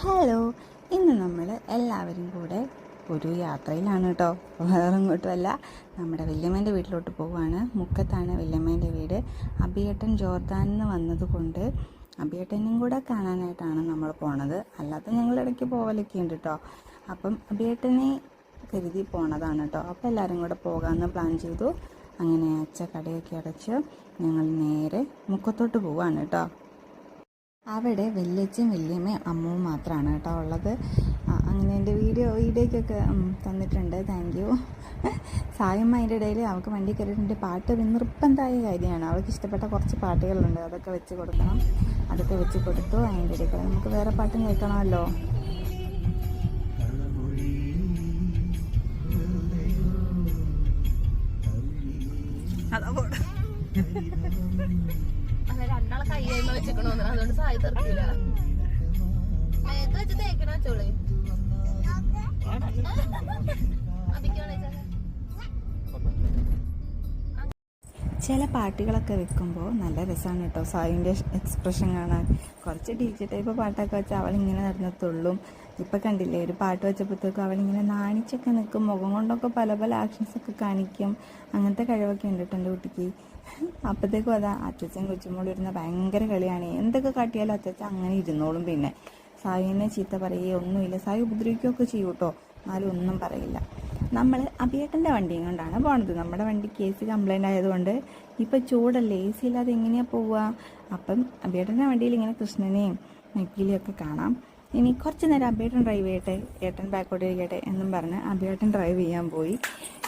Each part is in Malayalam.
ഹലോ, ഇന്ന് നമ്മൾ എല്ലാവരും കൂടെ ഒരു യാത്രയിലാണ് കേട്ടോ. വേറെ ഇങ്ങോട്ടുമല്ല, നമ്മുടെ വല്യമ്മേൻ്റെ വീട്ടിലോട്ട് പോവുകയാണ്. മുക്കത്താണ് വല്യമ്മേൻ്റെ വീട്. അബിയേട്ടൻ ജോർദാനിൽ നിന്ന് വന്നതുകൊണ്ട് അബിയേട്ടനും കൂടെ കാണാനായിട്ടാണ് നമ്മൾ പോണത്. അല്ലാതെ ഞങ്ങൾ ഇടയ്ക്ക് പോവലൊക്കെ ഉണ്ട് കേട്ടോ. അപ്പം അബിയേട്ടനെ കരുതി പോണതാണ് കേട്ടോ. അപ്പോൾ എല്ലാവരും കൂടെ പോകാമെന്ന് പ്ലാൻ ചെയ്തു. അങ്ങനെ അച്ഛ കടയൊക്കെ അടച്ച് ഞങ്ങൾ നേരെ മുക്കത്തോട്ട് പോവുകയാണ് കേട്ടോ. അവിടെ വല്യച്ഛൻ വല്യമ്മയും അമ്മവും മാത്രമാണ് കേട്ടോ ഉള്ളത്. അങ്ങനെ എൻ്റെ വീഡിയോയ്ക്കൊക്കെ തന്നിട്ടുണ്ട്, താങ്ക് യു. സായമ്മ അതിൻ്റെ ഇടയിൽ അവൾക്ക് വണ്ടി കയറിയിട്ടുണ്ട്. പാട്ട് നിർബന്ധമായ കാര്യമാണ്. അവൾക്ക് ഇഷ്ടപ്പെട്ട കുറച്ച് പാട്ടുകളുണ്ട്, അതൊക്കെ വെച്ച് കൊടുക്കണം. അതൊക്കെ വെച്ച് കൊടുത്തു. അതിൻ്റെ ഇടയ്ക്ക് നമുക്ക് വേറെ പാട്ടും കേൾക്കണമല്ലോ. രണ്ടാളെ കയ്യായ്മ വെച്ചിക്കണോന്ന്, അതുകൊണ്ട് സായി തീർക്കില്ല. മേത്ത് വെച്ച് തേക്കണ ചോളി ചില പാട്ടുകളൊക്കെ വെക്കുമ്പോൾ നല്ല രസമാണ് കേട്ടോ. സായിൻ്റെ എക്സ്പ്രഷൻ കാണാൻ. കുറച്ച് DJ ടൈപ്പ് പാട്ടൊക്കെ വെച്ചാൽ അവളിങ്ങനെ നടന്നത്തുള്ളും. ഇപ്പം കണ്ടില്ലേ, ഒരു പാട്ട് വെച്ചപ്പോഴത്തേക്കും അവളിങ്ങനെ നാണിച്ചൊക്കെ നിൽക്കും. മുഖം കൊണ്ടൊക്കെ പല പല ആക്ഷൻസൊക്കെ കാണിക്കും. അങ്ങനത്തെ കഴിവൊക്കെ ഉണ്ട് കേട്ടോ എൻ്റെ കുട്ടിക്ക്. അപ്പോഴത്തേക്കും അതാ അച്ഛൻ കൊച്ചുമോൾ ഇരുന്ന ഭയങ്കര കളിയാണ്. എന്തൊക്കെ കാട്ടിയാലും അച്ഛൻ അങ്ങനെ ഇരുന്നോളും. പിന്നെ സായിനെ ചീത്ത പറയുകയോ ഒന്നുമില്ല. സായി ഉപദ്രവിക്കുകയൊക്കെ ചെയ്യും കേട്ടോ, എന്നാലും ഒന്നും പറയില്ല. നമ്മൾ അബിയേട്ടൻ്റെ വണ്ടിയും കൊണ്ടാണ് പോണത്. നമ്മുടെ വണ്ടി AC കംപ്ലൈൻ്റ് ആയതുകൊണ്ട് ഇപ്പം ചൂടല്ലേ, AC ഇല്ലാതെ എങ്ങനെയാണ് പോവുക. അപ്പം അബിയേട്ടൻ്റെ വണ്ടിയിൽ ഇങ്ങനെ കൃഷ്ണനെയും നക്കിലിയൊക്കെ കാണാം. ഇനി കുറച്ച് നേരം അബിയേട്ടൻ ഡ്രൈവ് ചെയ്യട്ടെ, ഏട്ടൻ ബാക്കോട്ട് ഇരിക്കട്ടെ എന്നും പറഞ്ഞ് അബിയേട്ടൻ ഡ്രൈവ് ചെയ്യാൻ പോയി.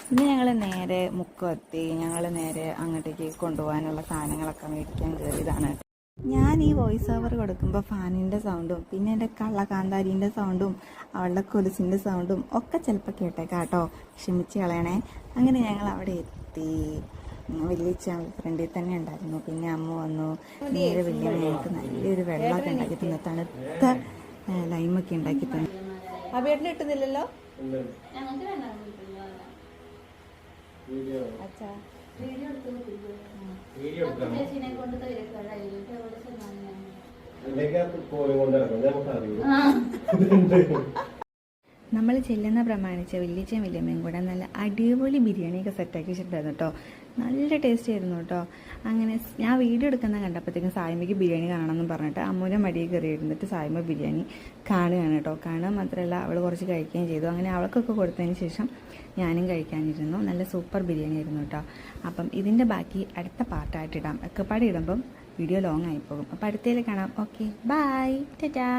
പിന്നെ ഞങ്ങൾ നേരെ മുക്കമെത്തി. ഞങ്ങൾ നേരെ അങ്ങോട്ടേക്ക് കൊണ്ടുപോകാനുള്ള സാധനങ്ങളൊക്കെ മേടിക്കാൻ കയറിയതാണ്. ഞാൻ ഈ വോയിസ് ഓവർ കൊടുക്കുമ്പോൾ ഫാനിൻ്റെ സൗണ്ടും പിന്നെ എൻ്റെ കള്ളകാന്താരിൻ്റെ സൗണ്ടും അവളുടെ കൊലുസിൻ്റെ സൗണ്ടും ഒക്കെ ചിലപ്പോൾ കേട്ടേക്കാം കേട്ടോ, ക്ഷമിച്ച് കളയണേ. അങ്ങനെ ഞങ്ങൾ അവിടെ എത്തി. വലിയ ഫ്രണ്ടിൽ തന്നെ ഉണ്ടായിരുന്നു. പിന്നെ അമ്മ വന്നു. നേരെ വലിയ ഞങ്ങൾക്ക് നല്ലൊരു വെള്ളമൊക്കെ ഉണ്ടാക്കി തന്നു, തണുത്ത ലൈമൊക്കെ ഉണ്ടാക്കി തന്നു. അബിയേട്ടന് കിട്ടുന്നില്ലല്ലോ. അച്ഛാ നമ്മൾ ചെല്ലുന്ന പ്രമാണിച്ച് വലിയച്ഛൻ വലിയമ്മയും കൂടെ നല്ല അടിപൊളി ബിരിയാണിയൊക്കെ സെറ്റാക്കി വെച്ചിട്ടുണ്ടായിരുന്നു കേട്ടോ. നല്ല ടേസ്റ്റ് ആയിരുന്നു കേട്ടോ. അങ്ങനെ ഞാൻ വീഡിയോ എടുക്കുന്ന കണ്ടപ്പോഴത്തേക്കും സായ്മയ്ക്ക് ബിരിയാണി കാണണമെന്ന് പറഞ്ഞിട്ട് അമ്മൂനെ മടിയിൽ കയറി ഇരുന്നിട്ട് സായ്മ ബിരിയാണി കാണുകയാണ് കേട്ടോ. കാണുക മാത്രമല്ല അവൾ കുറച്ച് കഴിക്കുകയും ചെയ്തു. അങ്ങനെ അവൾക്കൊക്കെ കൊടുത്തതിന് ശേഷം ഞാനും കഴിക്കാനിരുന്നു. നല്ല സൂപ്പർ ബിരിയാണി ആയിരുന്നു കേട്ടോ. അപ്പം ഇതിൻ്റെ ബാക്കി അടുത്ത പാർട്ടായിട്ടിടാം. ഒക്കെപ്പാടെ ഇടുമ്പം വീഡിയോ ലോങ് ആയിപ്പോകും. അപ്പോൾ അടുത്തതിൽ കാണാം. Okay, bye, Tata.